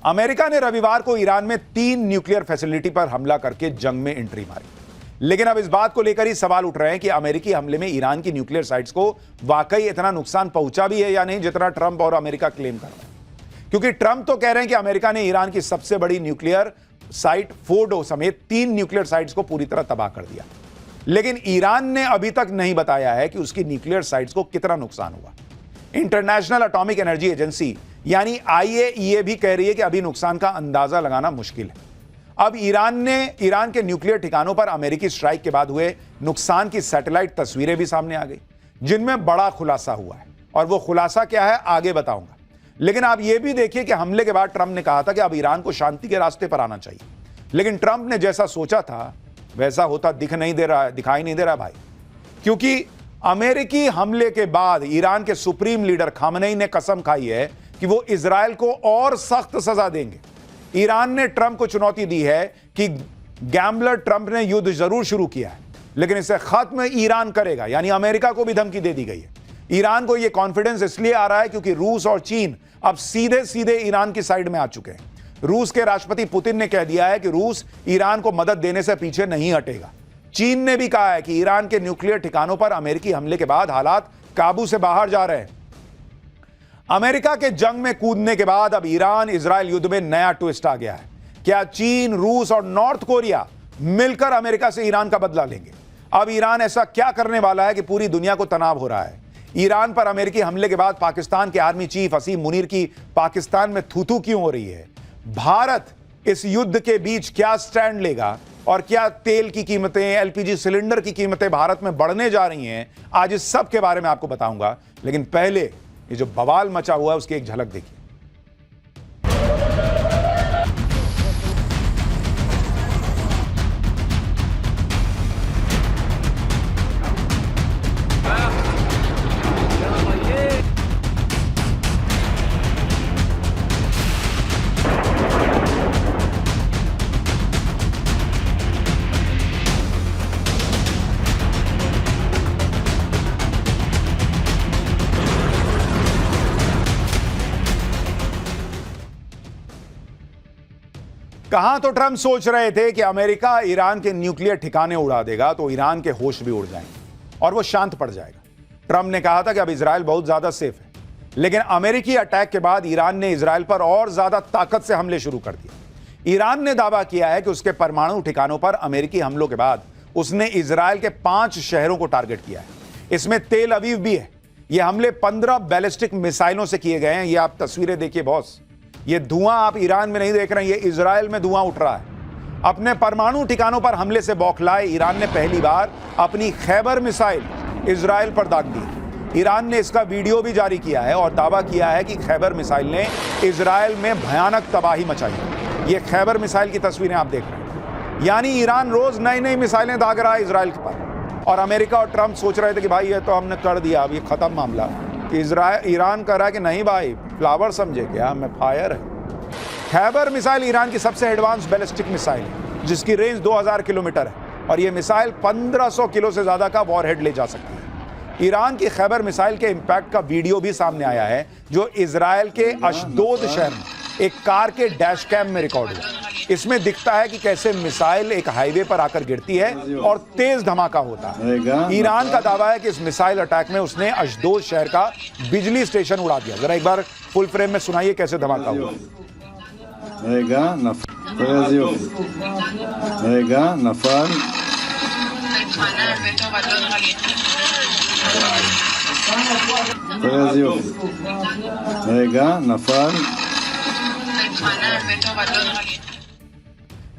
America ने रविवार को ईरान में 3 न्यूक्लियर फैसिलिटी पर हमला करके जंग में एंट्री मारी। लेकिन अब इस बात को लेकर ही सवाल उठ रहे हैं कि अमेरिकी हमले में ईरान की न्यूक्लियर साइट्स को वाकई इतना नुकसान पहुंचा भी है या नहीं, जितना ट्रंप और अमेरिका क्लेम कर रहे हैं। क्योंकि ट्रंप तो कह रहे हैं कि अमेरिका ने ईरान की सबसे बड़ी न्यूक्लियर साइट फोर्डो समेत 3 न्यूक्लियर साइट्स को पूरी तरह तबाह कर दिया। लेकिन ईरान ने अभी तक नहीं बताया है कि उसकी न्यूक्लियर साइट्स को कितना नुकसान हुआ। इंटरनेशनल एटॉमिक एनर्जी एजेंसी यानी IAEA भी कह रही है कि अभी नुकसान का अंदाजा लगाना मुश्किल है। अब ईरान के न्यूक्लियर ठिकानों पर अमेरिकी स्ट्राइक के बाद हुए नुकसान की सैटेलाइट तस्वीरें भी सामने आ गई, जिनमें बड़ा खुलासा हुआ है। और वो खुलासा क्या है आगे बताऊंगा। लेकिन आप ये भी देखिए कि हमले के बाद ट्रंप ने कहा था कि अब ईरान को शांति के रास्ते पर आना चाहिए। लेकिन ट्रंप ने जैसा सोचा था वैसा होता दिखाई नहीं दे रहा भाई। क्योंकि अमेरिकी हमले के बाद ईरान के सुप्रीम लीडर खामनेई ने कसम खाई है कि वो इजराइल को और सख्त सजा देंगे। ईरान ने ट्रंप को चुनौती दी है कि गैम्बलर ट्रंप ने युद्ध जरूर शुरू किया है, लेकिन इसे खत्म ईरान करेगा। यानी अमेरिका को भी धमकी दे दी गई है। ईरान को यह कॉन्फिडेंस इसलिए आ रहा है क्योंकि रूस और चीन अब सीधे सीधे ईरान की साइड में आ चुके हैं। रूस के राष्ट्रपति पुतिन ने कह दिया है कि रूस ईरान को मदद देने से पीछे नहीं हटेगा। चीन ने भी कहा है कि ईरान के न्यूक्लियर ठिकानों पर अमेरिकी हमले के बाद हालात काबू से बाहर जा रहे हैं। अमेरिका के जंग में कूदने के बाद अब ईरान इजराइल युद्ध में नया ट्विस्ट आ गया है। क्या चीन, रूस और नॉर्थ कोरिया मिलकर अमेरिका से ईरान का बदला लेंगे? अब ईरान ऐसा क्या करने वाला है कि पूरी दुनिया को तनाव हो रहा है? ईरान पर अमेरिकी हमले के बाद पाकिस्तान के आर्मी चीफ असीम मुनीर की पाकिस्तान में थू-थू क्यों हो रही है? भारत इस युद्ध के बीच क्या स्टैंड लेगा? और क्या तेल की कीमतें, LPG सिलेंडर की कीमतें भारत में बढ़ने जा रही हैं? आज इस सब के बारे में आपको बताऊंगा। लेकिन पहले ये जो बवाल मचा हुआ है उसकी एक झलक देखिए। कहां तो ट्रंप सोच रहे थे कि अमेरिका ईरान के न्यूक्लियर ठिकाने उड़ा देगा तो ईरान के होश भी उड़ जाएंगे और वो शांत पड़ जाएगा। ट्रंप ने कहा था कि अब इजराइल बहुत ज्यादा सेफ है। लेकिन अमेरिकी अटैक के बाद ईरान ने इजराइल पर और ज्यादा ताकत से हमले शुरू कर दिए। ईरान ने दावा किया है कि उसके परमाणु ठिकानों पर अमेरिकी हमलों के बाद उसने इजराइल के 5 शहरों को टारगेट किया है। इसमें तेल अवीव भी है। ये हमले 15 बैलिस्टिक मिसाइलों से किए गए हैं। ये आप तस्वीरें देखिए बॉस। ये धुआं आप ईरान में नहीं देख रहे हैं, ये इजराइल में धुआं उठ रहा है। अपने परमाणु ठिकानों पर हमले से बौखलाए ईरान ने पहली बार अपनी खैबर मिसाइल इजराइल पर दाग दी। ईरान ने इसका वीडियो भी जारी किया है और दावा किया है कि खैबर मिसाइल ने इजराइल में भयानक तबाही मचाई है। ये खैबर मिसाइल की तस्वीरें आप देख रहे हैं। यानी ईरान रोज नई नई मिसाइलें दाग रहा है इजराइल के पर। और अमेरिका और ट्रंप सोच रहे थे कि भाई ये तो हमने कर दिया, अब ये खत्म मामला। ईरान कह रहा है कि नहीं भाई, फ्लावर समझे क्या, मैं फायर है। खैबर मिसाइल ईरान की सबसे एडवांस बैलिस्टिक मिसाइल है जिसकी रेंज 2000 किलोमीटर है और यह मिसाइल 1500 किलो से ज्यादा का वॉरहेड ले जा सकती है। ईरान की खैबर मिसाइल के इंपैक्ट का वीडियो भी सामने आया है जो इजराइल के अशदोद शहर में एक कार के डैश कैम में रिकॉर्ड हुआ। इसमें दिखता है कि कैसे मिसाइल एक हाईवे पर आकर गिरती है और तेज धमाका होता है। ईरान का दावा है कि इस मिसाइल अटैक में उसने अशदोद शहर का बिजली स्टेशन उड़ा दिया। जरा एक बार फुल फ्रेम में सुनाइए कैसे धमाका हुआ।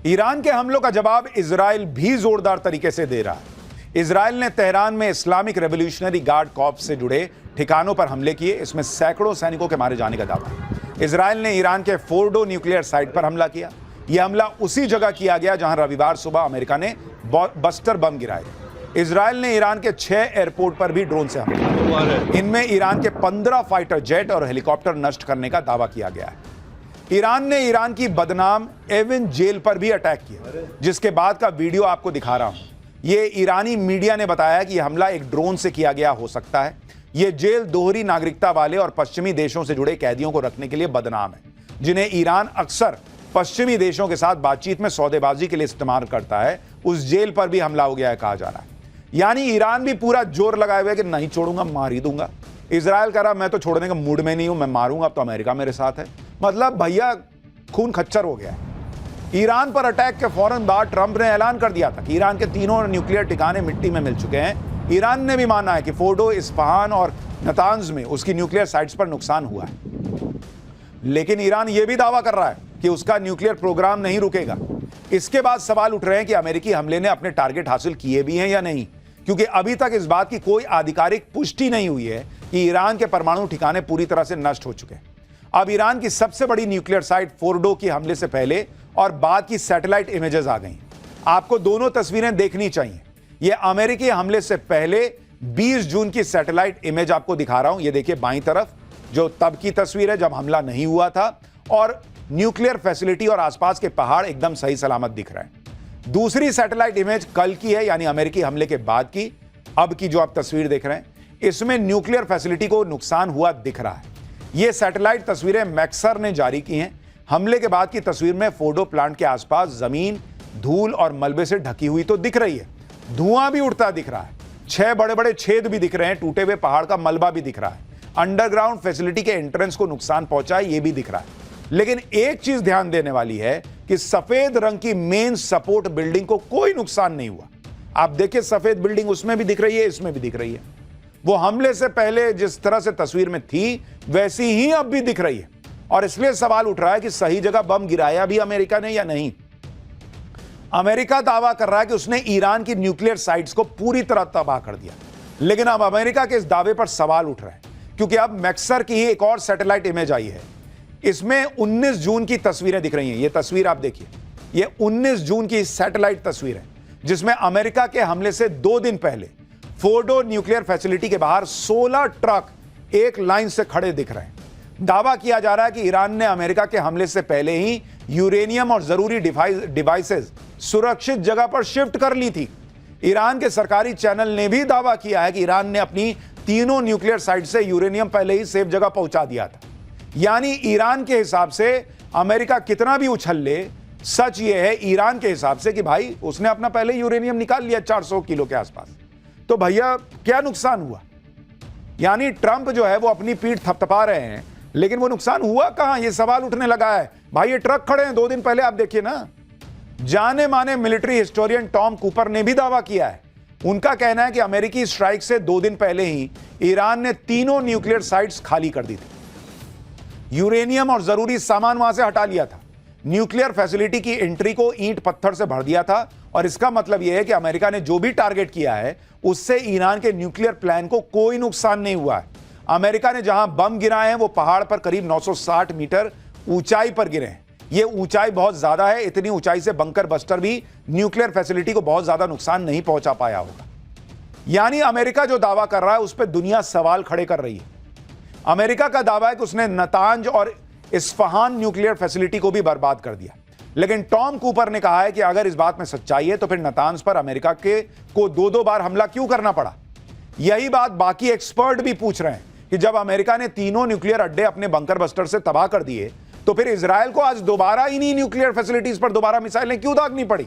ईरान के हमलों का जवाब इजराइल भी जोरदार तरीके से दे रहा है। इजराइल ने तेहरान में इस्लामिक रेवोल्यूशनरी गार्ड कॉर्प्स से जुड़े ठिकानों पर हमले किए। इसमें सैकड़ों सैनिकों के मारे जाने का दावा है। इजराइल ने ईरान के फोर्डो न्यूक्लियर साइट पर हमला किया। यह हमला उसी जगह किया गया जहां रविवार सुबह अमेरिका ने बस्टर बम गिराए। इजराइल ने ईरान के 6 एयरपोर्ट पर भी ड्रोन से हमला किया। इनमें ईरान के 15 फाइटर जेट और हेलीकॉप्टर नष्ट करने का दावा किया गया है। ईरान ने ईरान की बदनाम एविन जेल पर भी अटैक किया, जिसके बाद का वीडियो आपको दिखा रहा हूं। यह ईरानी मीडिया ने बताया कि यह हमला एक ड्रोन से किया गया हो सकता है। यह जेल दोहरी नागरिकता वाले और पश्चिमी देशों से जुड़े कैदियों को रखने के लिए बदनाम है। जिन्हें ईरान अक्सर पश्चिमी देशों के साथ बातचीत में सौदेबाजी के लिए इस्तेमाल करता है, उस जेल पर भी हमला हो गया है कहा जा रहा है। यानी ईरान भी पूरा जोर लगाए हुए कि नहीं छोड़ूंगा, मार ही दूंगा। इजराइल कह रहा मैं तो छोड़ने के मूड में नहीं हूं, मैं मारूंगा, अब तो अमेरिका मेरे साथ है। मतलब भैया खून खच्चर हो गया है। ईरान पर अटैक के फौरन बाद ट्रंप ने ऐलान कर दिया था कि ईरान के तीनों न्यूक्लियर ठिकाने मिट्टी में मिल चुके हैं। ईरान ने भी माना है कि फोर्डो, इस्फहान और नतांज में उसकी न्यूक्लियर साइट्स पर नुकसान हुआ है। लेकिन ईरान यह भी दावा कर रहा है कि उसका न्यूक्लियर प्रोग्राम नहीं रुकेगा। इसके बाद सवाल उठ रहे हैं कि अमेरिकी हमले ने अपने टारगेट हासिल किए भी हैं या नहीं, क्योंकि अभी तक इस बात की कोई आधिकारिक पुष्टि नहीं हुई है कि ईरान के परमाणु ठिकाने पूरी तरह से नष्ट हो चुके हैं। अब ईरान की सबसे बड़ी न्यूक्लियर साइट फोर्डो की हमले से पहले और बाद की सैटेलाइट इमेजेस आ गई। आपको दोनों तस्वीरें देखनी चाहिए। यह अमेरिकी हमले से पहले 20 जून की सैटेलाइट इमेज आपको दिखा रहा हूं। यह देखिए बाईं तरफ, जो तब की तस्वीर है जब हमला नहीं हुआ था, और न्यूक्लियर फैसिलिटी और आसपास के पहाड़ एकदम सही सलामत दिख रहे हैं। दूसरी सैटेलाइट इमेज कल की है, यानी अमेरिकी हमले के बाद की। अब की जो आप तस्वीर देख रहे हैं, इसमें न्यूक्लियर फैसिलिटी को नुकसान हुआ दिख रहा है। ये सैटेलाइट तस्वीरें मैक्सर ने जारी की हैं। हमले के बाद की तस्वीर में फोर्डो प्लांट के आसपास जमीन धूल और मलबे से ढकी हुई तो दिख रही है, धुआं भी उड़ता दिख रहा है, 6 बड़े बड़े छेद भी दिख रहे हैं, टूटे हुए पहाड़ का मलबा भी दिख रहा है, अंडरग्राउंड फैसिलिटी के एंट्रेंस को नुकसान पहुंचा है, यह भी दिख रहा है। लेकिन एक चीज ध्यान देने वाली है कि सफेद रंग की मेन सपोर्ट बिल्डिंग को कोई नुकसान नहीं हुआ। आप देखिए सफेद बिल्डिंग उसमें भी दिख रही है, इसमें भी दिख रही है। वो हमले से पहले जिस तरह से तस्वीर में थी वैसी ही अब भी दिख रही है। और इसलिए सवाल उठ रहा है कि सही जगह बम गिराया भी अमेरिका ने या नहीं। अमेरिका दावा कर रहा है कि उसने ईरान की न्यूक्लियर साइट्स को पूरी तरह तबाह कर दिया, लेकिन अब अमेरिका के इस दावे पर सवाल उठ रहा है, क्योंकि अब मैक्सर की ही एक और सैटेलाइट इमेज आई है। इसमें 19 जून की तस्वीरें दिख रही हैं। यह तस्वीर आप देखिए, यह 19 जून की सैटेलाइट तस्वीर है, जिसमें अमेरिका के हमले से 2 दिन पहले फोर्डो न्यूक्लियर फैसिलिटी के बाहर 16 ट्रक एक लाइन से खड़े दिख रहे हैं। दावा किया जा रहा है कि ईरान ने अमेरिका के हमले से पहले ही यूरेनियम और जरूरी डिवाइसेस सुरक्षित जगह पर शिफ्ट कर ली थी। ईरान के सरकारी चैनल ने भी दावा किया है कि ईरान ने अपनी तीनों न्यूक्लियर साइट से यूरेनियम पहले ही सेफ जगह पहुंचा दिया था। यानी ईरान के हिसाब से अमेरिका कितना भी उछल ले, सच यह है ईरान के हिसाब से कि भाई उसने अपना पहले यूरेनियम निकाल लिया 400 किलो के आसपास। तो भैया क्या नुकसान हुआ? यानी ट्रंप जो है वो अपनी पीठ थपथपा रहे हैं, लेकिन वो नुकसान हुआ कहां, ये सवाल उठने लगा है। भाई ये ट्रक खड़े हैं 2 दिन पहले, आप देखिए ना। जाने माने मिलिट्री हिस्टोरियन टॉम कूपर ने भी दावा किया है। उनका कहना है कि अमेरिकी स्ट्राइक से 2 दिन पहले ही ईरान ने तीनों न्यूक्लियर साइट्स खाली कर दी थी, यूरेनियम और जरूरी सामान वहां से हटा लिया था, न्यूक्लियर फैसिलिटी की एंट्री को ईंट पत्थर से भर दिया था। और इसका मतलब यह है कि अमेरिका ने जो भी टारगेट किया है उससे ईरान के न्यूक्लियर प्लान को कोई नुकसान नहीं हुआ है। अमेरिका ने जहां बम गिराए हैं वो पहाड़ पर करीब 960 मीटर ऊंचाई पर गिरे हैं। यह ऊंचाई बहुत ज्यादा है, इतनी ऊंचाई से बंकर बस्टर भी न्यूक्लियर फैसिलिटी को बहुत ज्यादा नुकसान नहीं पहुंचा पाया होगा। यानी अमेरिका जो दावा कर रहा है उस पर दुनिया सवाल खड़े कर रही है। अमेरिका का दावा है कि उसने नतांज और इस्फहान न्यूक्लियर फैसिलिटी को भी बर्बाद कर दिया, लेकिन टॉम कूपर ने कहा है कि अगर इस बात में सच्चाई है तो फिर नतांज पर अमेरिका को 2-2 बार हमला क्यों करना पड़ा। यही बात बाकी एक्सपर्ट भी पूछ रहे हैं कि जब अमेरिका ने तीनों न्यूक्लियर अड्डे अपने बंकर बस्टर से तबाह कर दिए तो फिर इजराइल को आज दोबारा इन्हीं न्यूक्लियर फैसिलिटीज पर दोबारा मिसाइलें क्यों दागनी पड़ी।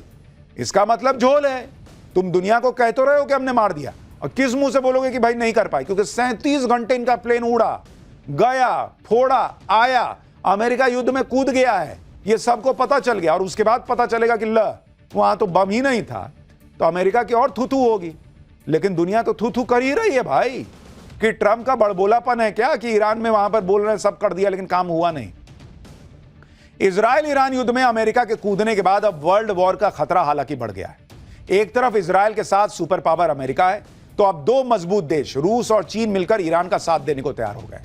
इसका मतलब झोल है। तुम दुनिया को कह तो रहे हो कि हमने मार दिया, और किस मुंह से बोलोगे कि भाई नहीं कर पाए? क्योंकि 37 घंटे इनका प्लेन उड़ा, गया, फोड़ा, आया, अमेरिका युद्ध में कूद गया है, यह सबको पता चल गया। और उसके बाद पता चलेगा कि वहां तो बम ही नहीं था, तो अमेरिका की और थू थू होगी। लेकिन दुनिया तो थू थू कर ही रही है भाई, कि ट्रंप का बड़बोलापन है क्या कि ईरान में वहां पर बोल रहे हैं सब कर दिया लेकिन काम हुआ नहीं। इजराइल ईरान युद्ध में अमेरिका के कूदने के बाद अब वर्ल्ड वॉर का खतरा हालांकि बढ़ गया है। एक तरफ इजराइल के साथ सुपर पावर अमेरिका है, तो अब 2 मजबूत देश रूस और चीन मिलकर ईरान का साथ देने को तैयार हो गए।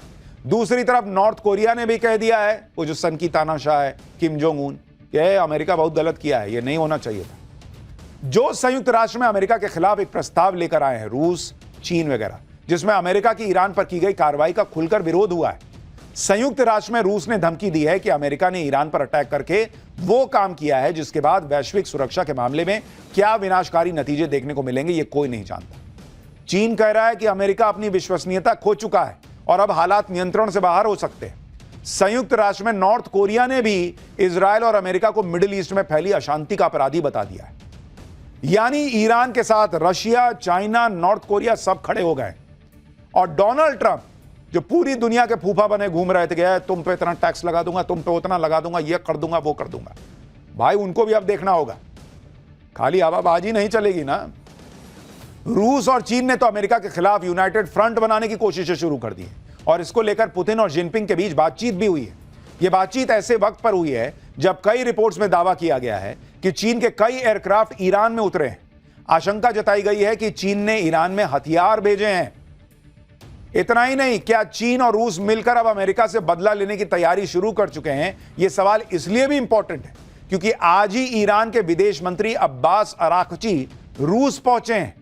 दूसरी तरफ नॉर्थ कोरिया ने भी कह दिया है, वो जो सन की तानाशाह है किम जोंग उन, कि अमेरिका बहुत गलत किया है, ये नहीं होना चाहिए था। जो संयुक्त राष्ट्र में अमेरिका के खिलाफ एक प्रस्ताव लेकर आए हैं रूस, चीन वगैरह, जिसमें अमेरिका की ईरान पर की गई कार्रवाई का खुलकर विरोध हुआ है। संयुक्त राष्ट्र में रूस ने धमकी दी है कि अमेरिका ने ईरान पर अटैक करके वो काम किया है जिसके बाद वैश्विक सुरक्षा के मामले में क्या विनाशकारी नतीजे देखने को मिलेंगे ये कोई नहीं जानता। चीन कह रहा है कि अमेरिका अपनी विश्वसनीयता खो चुका है और अब हालात नियंत्रण से बाहर हो सकते हैं। संयुक्त राष्ट्र में नॉर्थ कोरिया ने भी इजराइल और अमेरिका को मिडिल ईस्ट में फैली अशांति का अपराधी बता दिया है। यानी ईरान के साथ रशिया, चाइना, नॉर्थ कोरिया सब खड़े हो गए। और डोनाल्ड ट्रंप जो पूरी दुनिया के फूफा बने घूम रहे थे कि तुम पे इतना टैक्स लगा दूंगा, तुम पे उतना लगा दूंगा, ये कर दूंगा, वो कर दूंगा, भाई उनको भी अब देखना होगा, खाली हवाबाजी नहीं चलेगी ना। रूस और चीन ने तो अमेरिका के खिलाफ यूनाइटेड फ्रंट बनाने की कोशिशें शुरू कर दी और इसको लेकर पुतिन और जिनपिंग के बीच बातचीत भी हुई है। यह बातचीत ऐसे वक्त पर हुई है जब कई रिपोर्ट्स में दावा किया गया है कि चीन के कई एयरक्राफ्ट ईरान में उतरे हैं। आशंका जताई गई है कि चीन ने ईरान में हथियार भेजे हैं। इतना ही नहीं, क्या चीन और रूस मिलकर अब अमेरिका से बदला लेने की तैयारी शुरू कर चुके हैं? यह सवाल इसलिए भी इंपॉर्टेंट है क्योंकि आज ही ईरान के विदेश मंत्री अब्बास अराक्ची रूस पहुंचे हैं,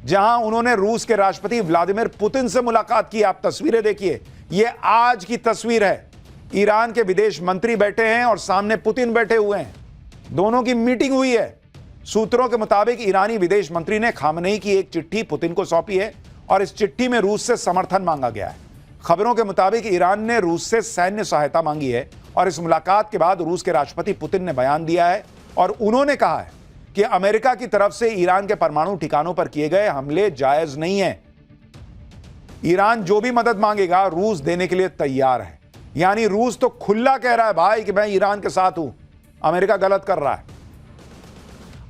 जहां उन्होंने रूस के राष्ट्रपति व्लादिमीर पुतिन से मुलाकात की। आप तस्वीरें देखिए, यह आज की तस्वीर है। ईरान के विदेश मंत्री बैठे हैं और सामने पुतिन बैठे हुए हैं। दोनों की मीटिंग हुई है। सूत्रों के मुताबिक ईरानी विदेश मंत्री ने खामनेई की एक चिट्ठी पुतिन को सौंपी है और इस चिट्ठी में रूस से समर्थन मांगा गया है। खबरों के मुताबिक ईरान ने रूस से सैन्य सहायता मांगी है और इस मुलाकात के बाद रूस के राष्ट्रपति पुतिन ने बयान दिया है और उन्होंने कहा है कि अमेरिका की तरफ से ईरान के परमाणु ठिकानों पर किए गए हमले जायज नहीं है। ईरान जो भी मदद मांगेगा रूस देने के लिए तैयार है। यानी रूस तो खुला कह रहा है भाई कि मैं ईरान के साथ हूं, अमेरिका गलत कर रहा है।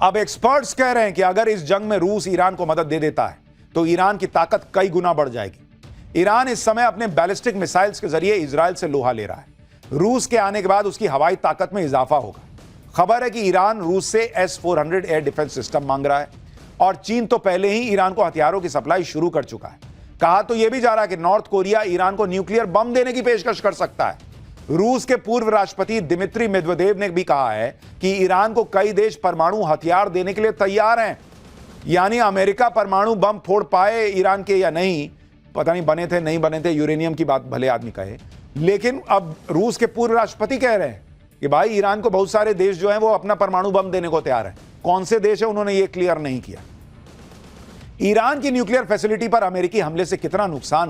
अब एक्सपर्ट्स कह रहे हैं कि अगर इस जंग में रूस ईरान को मदद दे देता है तो ईरान की ताकत कई गुना बढ़ जाएगी। ईरान इस समय अपने बैलिस्टिक मिसाइल्स के जरिए इजराइल से लोहा ले रहा है। रूस के आने के बाद उसकी हवाई ताकत में इजाफा होगा। खबर है कि ईरान रूस से S-400 एयर डिफेंस सिस्टम मांग रहा है और चीन तो पहले ही ईरान को हथियारों की सप्लाई शुरू कर चुका है। कहा तो यह भी जा रहा है कि नॉर्थ कोरिया ईरान को न्यूक्लियर बम देने की पेशकश कर सकता है। रूस के पूर्व राष्ट्रपति दिमित्री मेदवेदेव ने भी कहा है कि ईरान को कई देश परमाणु हथियार देने के लिए तैयार हैं। यानी अमेरिका परमाणु बम फोड़ पाए ईरान के या नहीं, पता नहीं, बने थे नहीं बने थे, यूरेनियम की बात भले आदमी कहे, लेकिन अब रूस के पूर्व राष्ट्रपति कह रहे हैं कि भाई ईरान को बहुत सारे देश जो हैं वो अपना परमाणु बम देने को तैयार है। कौन से देश है उन्होंने ये क्लियर नहीं किया। ईरान की न्यूक्लियर फैसिलिटी पर अमेरिकी हमले से कितना नुकसान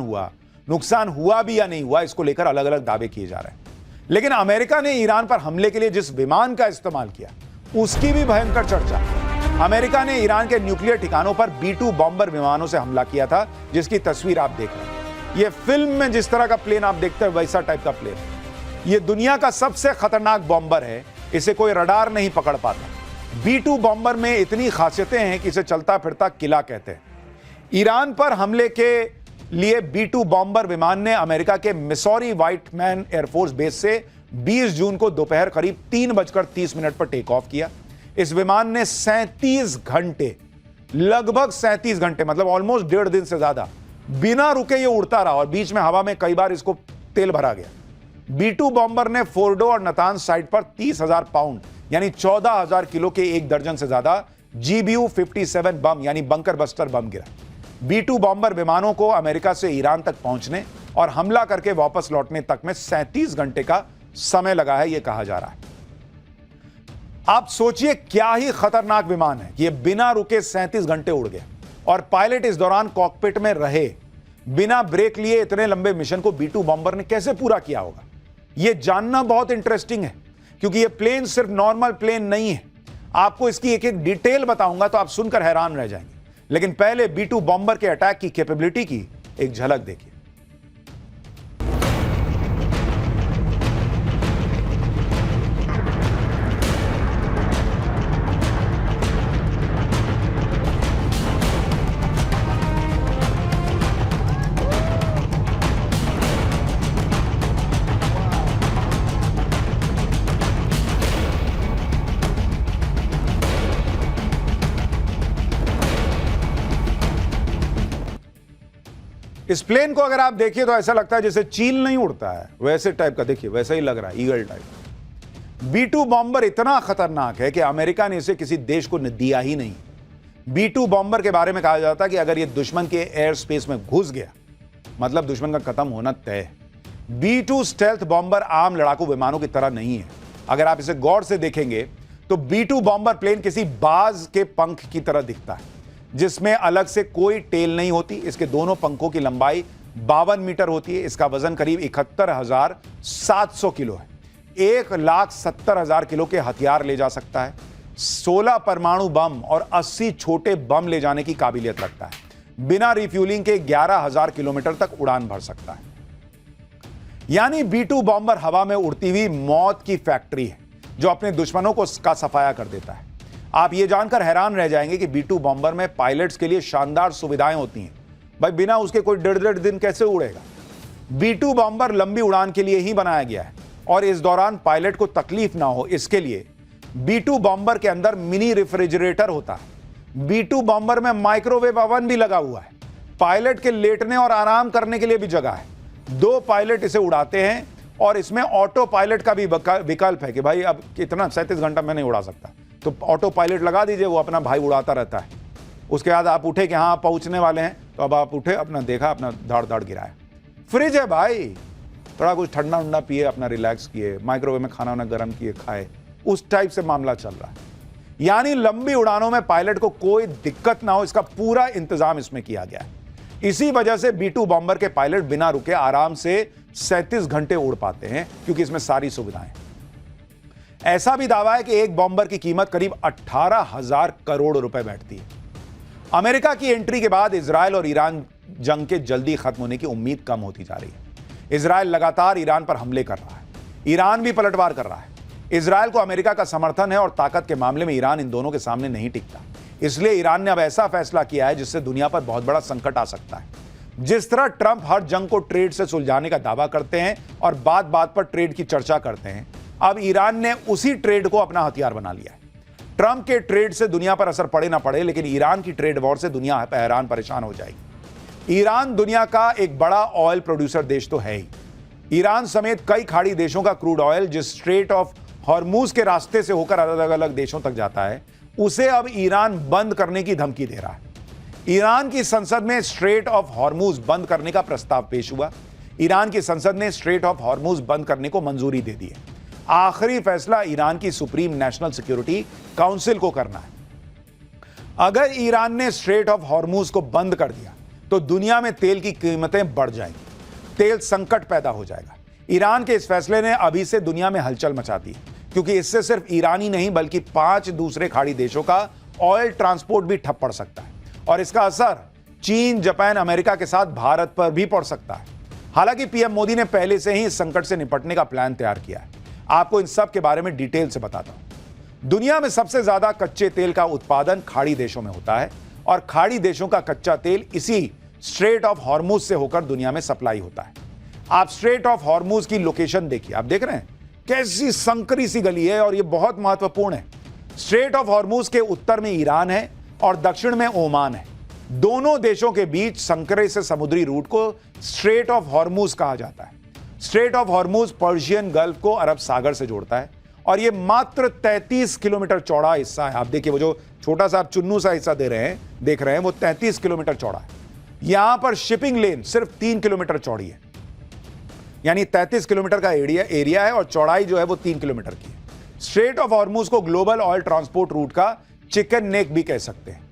हुआ भी या नहीं हुआ, इसको लेकर अलग अलग दावे किए जा रहे हैं। लेकिन अमेरिका ने ईरान पर हमले के लिए जिस विमान का इस्तेमाल किया उसकी भी भयंकर चर्चा। अमेरिका ने ईरान के न्यूक्लियर ठिकानों पर B-2 बॉम्बर विमानों से हमला किया था, जिसकी तस्वीर आप देख रहे हैं। यह फिल्म में जिस तरह का प्लेन आप देखते हैं वैसा टाइप का प्लेन है। यह दुनिया का सबसे खतरनाक बॉम्बर है, इसे कोई रडार नहीं पकड़ पाता। B-2 बॉम्बर में इतनी खासियतें हैं कि इसे चलता फिरता किला कहते हैं। ईरान पर हमले के लिए B-2 बॉम्बर विमान ने अमेरिका के मिसौरी व्हाइटमैन एयरफोर्स बेस से 20 जून को दोपहर करीब 3:30 पर टेक ऑफ किया। इस विमान ने 37 घंटे, लगभग 37 घंटे, मतलब ऑलमोस्ट 1.5 दिन से ज्यादा बिना रुके ये उड़ता रहा और बीच में हवा में कई बार इसको तेल भरा गया। B-2 बॉम्बर ने फोर्डो और नतांज साइट पर 30,000 पाउंड यानी 14,000 किलो के 1 दर्जन से ज्यादा GBU-57 बम यानी बंकर बस्टर बम गिरा। B-2 बॉम्बर विमानों को अमेरिका से ईरान तक पहुंचने और हमला करके वापस लौटने तक में 37 घंटे का समय लगा है, यह कहा जा रहा है। आप सोचिए क्या ही खतरनाक विमान है। यह बिना रुके 37 घंटे उड़ गया और पायलट इस दौरान कॉकपिट में रहे। बिना ब्रेक लिए इतने लंबे मिशन को B-2 बॉम्बर ने कैसे पूरा किया होगा, यह जानना बहुत इंटरेस्टिंग है क्योंकि यह प्लेन सिर्फ नॉर्मल प्लेन नहीं है। आपको इसकी एक एक डिटेल बताऊंगा तो आप सुनकर हैरान रह जाएंगे। लेकिन पहले B-2 बॉम्बर के अटैक की कैपेबिलिटी की एक झलक देखिए। इस प्लेन को अगर आप देखिए तो ऐसा लगता है जैसे चील नहीं उड़ता है, वैसे टाइप का, देखिए वैसा ही लग रहा है, ईगल टाइप। B-2 बॉम्बर इतना खतरनाक है कि अमेरिका ने इसे किसी देश को दिया ही नहीं। B-2 बॉम्बर के बारे में कहा जाता है कि अगर यह दुश्मन के एयर स्पेस में घुस गया मतलब दुश्मन का खत्म होना तय है। B-2 स्टेल्थ बॉम्बर आम लड़ाकू विमानों की तरह नहीं है। अगर आप इसे गौर से देखेंगे तो B-2 बॉम्बर प्लेन किसी बाज के पंख की तरह दिखता है जिसमें अलग से कोई टेल नहीं होती। इसके दोनों पंखों की लंबाई 52 मीटर होती है। इसका वजन करीब 71,700 किलो है। 1,70,000 किलो के हथियार ले जा सकता है। 16 परमाणु बम और 80 छोटे बम ले जाने की काबिलियत रखता है। बिना रिफ्यूलिंग के 11,000 किलोमीटर तक उड़ान भर सकता है। यानी B-2 बॉम्बर हवा में उड़ती हुई मौत की फैक्ट्री है जो अपने दुश्मनों को का सफाया कर देता है। आप यह जानकर हैरान रह जाएंगे कि B-2 बॉम्बर में पायलट्स के लिए शानदार सुविधाएं होती हैं। भाई बिना उसके कोई 1.5 दिन कैसे उड़ेगा? B-2 बॉम्बर लंबी उड़ान के लिए ही बनाया गया है और इस दौरान पायलट को तकलीफ ना हो इसके लिए B-2 बॉम्बर के अंदर मिनी रेफ्रिजरेटर होता है। B-2 बॉम्बर में माइक्रोवेव ओवन भी लगा हुआ है। पायलट के लेटने और आराम करने के लिए भी जगह है। 2 पायलट इसे उड़ाते हैं और इसमें ऑटो पायलट का भी विकल्प है कि भाई अब कितना 37 घंटा मैं नहीं उड़ा सकता, तो ऑटो पायलट लगा दीजिए, वो अपना भाई उड़ाता रहता है। उसके बाद आप उठे कि हाँ आप पहुंचने वाले हैं, तो अब आप उठे, अपना देखा, अपना धाड़ धाड़ गिराया। फ्रिज है भाई, थोड़ा कुछ ठंडा उंडा पिए, अपना रिलैक्स किए, माइक्रोवेव में खाना वाना गर्म किए, खाए, उस टाइप से मामला चल रहा है। यानी लंबी उड़ानों में पायलट को कोई दिक्कत ना हो, इसका पूरा इंतजाम इसमें किया गया है। इसी वजह से B-2 बॉम्बर के पायलट बिना रुके आराम से 37 घंटे उड़ पाते हैं, क्योंकि इसमें सारी सुविधाएं। ऐसा भी दावा है कि एक बॉम्बर की कीमत करीब 18,000 करोड़ रुपए बैठती है। अमेरिका की एंट्री के बाद इजरायल और ईरान जंग के जल्दी खत्म होने की उम्मीद कम होती जा रही है। इजरायल लगातार ईरान पर हमले कर रहा है, ईरान भी पलटवार कर रहा है। इजरायल को अमेरिका का समर्थन है और ताकत के मामले में ईरान इन दोनों के सामने नहीं टिकता। इसलिए ईरान ने अब ऐसा फैसला किया है जिससे दुनिया पर बहुत बड़ा संकट आ सकता है। जिस तरह ट्रंप हर जंग को ट्रेड से सुलझाने का दावा करते हैं और बात बात पर ट्रेड की चर्चा करते हैं, अब ईरान ने उसी ट्रेड को अपना हथियार बना लिया है। ट्रंप के ट्रेड से दुनिया पर असर पड़े ना पड़े, लेकिन ईरान की ट्रेड वॉर से दुनिया हैरान परेशान हो जाएगी। ईरान दुनिया का एक बड़ा ऑयल प्रोड्यूसर देश तो है ही। ईरान समेत कई खाड़ी देशों का क्रूड ऑयल जिस स्ट्रेट ऑफ हॉर्मूज के रास्ते से होकर अलग अलग देशों तक जाता है, उसे अब ईरान बंद करने की धमकी दे रहा है। ईरान की संसद में स्ट्रेट ऑफ हॉर्मूज बंद करने का प्रस्ताव पेश हुआ। ईरान की संसद ने स्ट्रेट ऑफ हॉर्मूज बंद करने को मंजूरी दे दी है। आखिरी फैसला ईरान की सुप्रीम नेशनल सिक्योरिटी काउंसिल को करना है। अगर ईरान ने स्ट्रेट ऑफ हॉर्मूज को बंद कर दिया तो दुनिया में तेल की कीमतें बढ़ जाएंगी, तेल संकट पैदा हो जाएगा। ईरान के इस फैसले ने अभी से दुनिया में हलचल मचा दी, क्योंकि इससे सिर्फ ईरान ही नहीं बल्कि 5 दूसरे खाड़ी देशों का ऑयल ट्रांसपोर्ट भी ठप पड़ सकता है और इसका असर चीन, जापान, अमेरिका के साथ भारत पर भी पड़ सकता है। हालांकि पीएम मोदी ने पहले से ही इस संकट से निपटने का प्लान तैयार किया है। आपको इन सब के बारे में डिटेल से बताता हूं। दुनिया में सबसे ज्यादा कच्चे तेल का उत्पादन खाड़ी देशों में होता है और खाड़ी देशों का कच्चा तेल इसी स्ट्रेट ऑफ हॉर्मूज से होकर दुनिया में सप्लाई होता है। आप स्ट्रेट ऑफ हॉर्मूज की लोकेशन देखिए, आप देख रहे हैं कैसी संकरी सी गली है और यह बहुत महत्वपूर्ण है। स्ट्रेट ऑफ हॉर्मूज के उत्तर में ईरान है और दक्षिण में ओमान है। दोनों देशों के बीच संकरे से समुद्री रूट को स्ट्रेट ऑफ हॉर्मूज कहा जाता है। Straight of Hormuz Persian gulf को अरब सागर से जोड़ता है और यह मात्र 33 किलोमीटर चौड़ा हिस्सा है। आप देखिए वो जो छोटा सा आप चुन्नू सा हिस्सा देख रहे हैं वो 33 किलोमीटर चौड़ा है। यहां पर शिपिंग लेन सिर्फ 3 किलोमीटर चौड़ी है, यानी 33 किलोमीटर का एरिया है और चौड़ाई जो है वो 3 किलोमीटर की है। स्ट्रेट ऑफ हॉर्मूज को ग्लोबल ऑयल ट्रांसपोर्ट रूट का चिकन नेक भी कह सकते हैं।